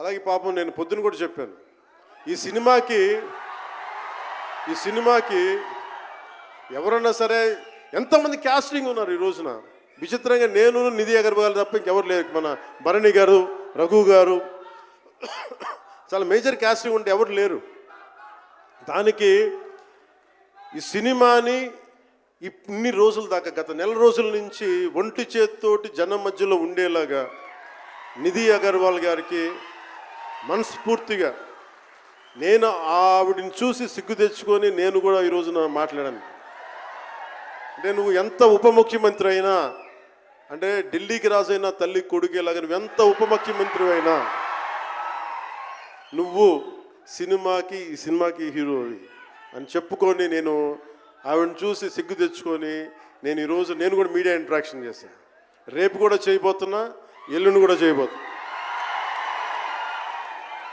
అలాగే పాపం నేను పొద్దున కూడా చెప్పాను, ఈ సినిమాకి ఎవరన్నా సరే ఎంతమంది క్యాస్టింగ్ ఉన్నారు ఈ రోజున. విచిత్రంగా నేను, నిధి అగర్వాల్ తప్ప ఇంకెవరు లేరు. మన భరణి గారు, రఘు గారు, చాలా మేజర్ క్యాస్టింగ్ ఉంటే ఎవరు లేరు. దానికి ఈ సినిమాని ఇన్ని రోజుల దాకా, గత నెల రోజుల నుంచి ఒంటి చేత్తోటి జనం మధ్యలో ఉండేలాగా నిధి అగర్వాల్ గారికి మనస్ఫూర్తిగా నేను ఆవిడని చూసి సిగ్గు తెచ్చుకొని నేను కూడా ఈ రోజున మాట్లాడాను. అంటే నువ్వు ఎంత ఉప ముఖ్యమంత్రి అయినా, అంటే ఢిల్లీకి రాజైనా తల్లి కొడుకేలాగా నువ్వు ఎంత ఉప ముఖ్యమంత్రి అయినా, నువ్వు ఈ సినిమాకి హీరోవి అని చెప్పుకొని నేను ఆవిడని చూసి సిగ్గు తెచ్చుకొని నేను కూడా మీడియా ఇంటరాక్షన్ చేశాను. రేపు కూడా చేయబోతున్నా, ఎల్లుండి కూడా చేయబోతున్నా.